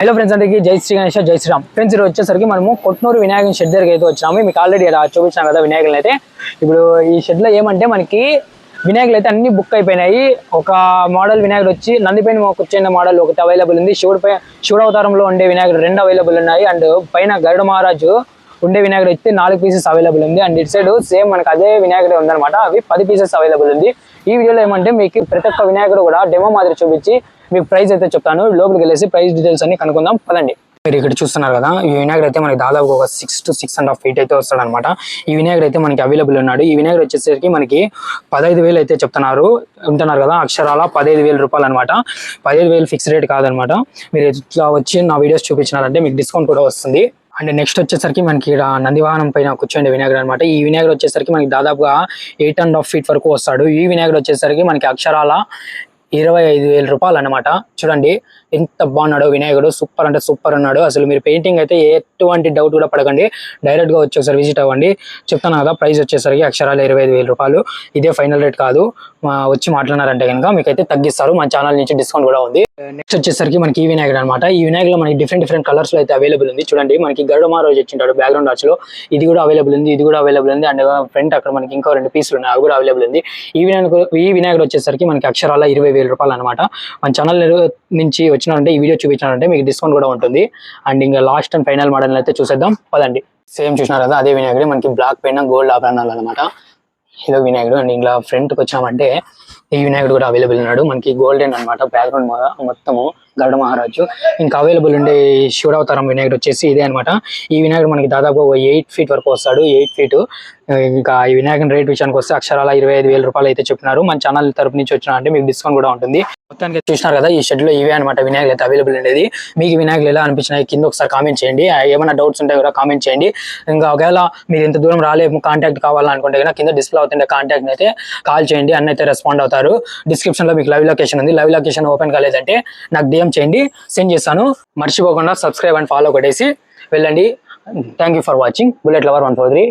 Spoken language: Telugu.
హలో ఫ్రెండ్స్, అందరికీ జై శ్రీ గణేష్, జై శ్రీరామ్. ఫ్రెండ్స్, ఈరోజు వచ్చేసరికి మనము కొట్నూరు వినాయకుని షెడ్ దగ్గరికి అయితే వచ్చినాము. మీకు ఆల్రెడీ ఇలా చూపించాం కదా వినాయకులు అయితే. ఇప్పుడు ఈ షెడ్లో ఏమంటే మనకి వినాయకులు అయితే అన్ని బుక్ అయిపోయినాయి. ఒక మోడల్ వినాయకుడు వచ్చి నందిపైన కూర్చున్న మోడల్ ఒకటి అవైలబుల్ ఉంది. శివుడవతారంలో ఉండే వినాయకుడు 2 అవైలబుల్ ఉన్నాయి. అండ్ పైన గరుడ మహారాజు ఉండే వినాయకుడు అయితే 4 పీసెస్ అవైలబుల్ ఉంది. అండ్ ఇటు సైడ్ సేమ్ మనకు అదే వినాయకుడు ఉందన్నమాట. అవి 10 పీసెస్ అవైలబుల్ ఉంది. ఈ వీడియోలో ఏమంటే మీకు ప్రతి ఒక్క వినాయకుడు కూడా డెమో మాదిరి చూపించి మీకు ప్రైస్ అయితే చెప్తాను. లోపలికి వెళ్ళేసి ప్రైస్ డీటెయిల్స్ అన్ని కనుక్కుందాం పదండి. మీరు ఇక్కడ చూస్తున్నారు కదా, ఈ వినాయకుడు అయితే మనకి దాదాపు ఒక 6 to 6.5 feet అయితే వస్తాడు అనమాట. ఈ వినాయకుడు అయితే మనకి అవైలబుల్ ఉన్నాడు. ఈ వినాయకుడు వచ్చేసరికి మనకి 15,000 అయితే చెప్తున్నారు. ఉంటున్నారు కదా, అక్షరాల 15,000 రూపాయలు అనమాట. 15,000 ఫిక్స్ రేట్ కాదనమాట. మీరు ఇట్లా వచ్చి నా వీడియోస్ చూపించినారంటే మీకు డిస్కౌంట్ కూడా వస్తుంది. అండ్ నెక్స్ట్ వచ్చేసరికి మనకి ఇక్కడ నందివాహనం పైన కూర్చోండి వినాయకుడు అనమాట. ఈ వినాయకుడు వచ్చేసరికి మనకి దాదాపుగా 8.5 feet వరకు వస్తాడు. ఈ వినాయకుడు వచ్చేసరికి మనకి అక్షరాల 25,000 రూపాయలు అనమాట. చూడండి ఎంత బాగున్నాడు వినాయకుడు, సూపర్ అంటే సూపర్ ఉన్నాడు. అసలు మీరు పెయింటింగ్ అయితే ఎటువంటి డౌట్ కూడా పడకండి, డైరెక్ట్ గా వచ్చి ఒకసారి విజిట్ అవ్వండి. చెప్తాను కదా, ప్రైస్ వచ్చేసరికి అక్షరాలు 25,000 రూపాయలు. ఇదే ఫైనల్ రేట్ కాదు. వచ్చి మాట్లాడారంటే కనుక మీకైతే తగ్గిస్తారు. మన ఛానల్ నుంచి డిస్కౌంట్ కూడా ఉంది. నెక్స్ట్ వచ్చేసరికి మనకి ఈ వినాయకుడు అనమాట. ఈ వినాయకుడు మనకి డిఫరెంట్ కలర్స్ లో అయితే అవైలబుల్ ఉంది. చూడండి, మనకి గరుడ మహారాజు వచ్చింటాడు బ్యాక్గ్రౌండ్ ఆర్చ్ లో. ఇది కూడా అవైలబుల్ ఉంది, ఇది కూడా అవైలబుల్ ఉంది. అండ్ ఫ్రంట్ అక్కడ మనకి ఇంకో 2 పీసులు ఉన్నాయి, అవి కూడా అవైలబుల్ ఉంది. ఈ వినాయకుడు వచ్చేసరికి మనకి అక్షరాల 20,000 రూపాయలు అనమాట. మన ఛానల్ నుంచి వచ్చినారంటే, ఈ వీడియో చూపించారంటే మీకు డిస్కౌంట్ కూడా ఉంటుంది. అండ్ ఇంకా లాస్ట్ అండ్ ఫైనల్ మోడల్ అయితే చూసేద్దాం పదండి. సేమ్ చూసినారు కదా, అదే వినాయకుడు మనకి బ్లాక్ పైన గోల్డ్ ఆభరణాలు అనమాట. ఇదో వినాయకుడు. అండ్ ఇంకా ఫ్రంట్ కి వచ్చామంటే ఈ వినాయకుడు కూడా అవైలబుల్ ఉన్నాడు. మనకి గోల్డెన్ అనమాట బ్యాక్గ్రౌండ్ మొత్తము గరుడ మహారాజు. ఇంకా అవైలబుల్ ఉండే శివుడవతారం వినాయకుడు వచ్చేసి ఇదే అనమాట. ఈ వినాయకుడు మనకి దాదాపు 8 feet వరకు వస్తాడు, 8 feet. ఇంకా ఈ వినాయకుని రేట్ విషయానికి వస్తే అక్షరాల 25,000 రూపాయలు అయితే చెప్తున్నారు. మన ఛానల్ తరపు నుంచి వచ్చినా అంటే మీకు డిస్కౌంట్ కూడా ఉంటుంది. మొత్తానికి చూసినారు కదా, ఈ షెడ్ లో ఇవే అనమాట వినాయకులు అయితే అవైలబుల్ ఉండేది. మీకు వినాయకులు ఎలా అనిపించినాయి కింద ఒకసారి కామెంట్ చేయండి. ఏమైనా డౌట్స్ ఉంటే కూడా కామెంట్ చేయండి. ఇంకా ఒకవేళ మీరు ఇంత దూరం రాలేము, కాంటాక్ట్ కావాలనుకుంటే కనుక కింద డిస్ప్లే అవుతుంటే కాంటాక్ట్ అయితే కాల్ చేయండి, అన్న అయితే రెస్పాండ్ అవుతారు. డిస్క్రిప్షన్ లో మీకు లైవ్ లొకేషన్ ఉంది. లైవ్ లొకేషన్ ఓపెన్ కాలేదంటే నాకు DM చేయండి, సెండ్ చేస్తాను. మర్చిపోకుండా సబ్స్క్రైబ్ అండ్ ఫాలో కొట్టేసి వెళ్ళండి. Thank you for watching. Bullet lover 143.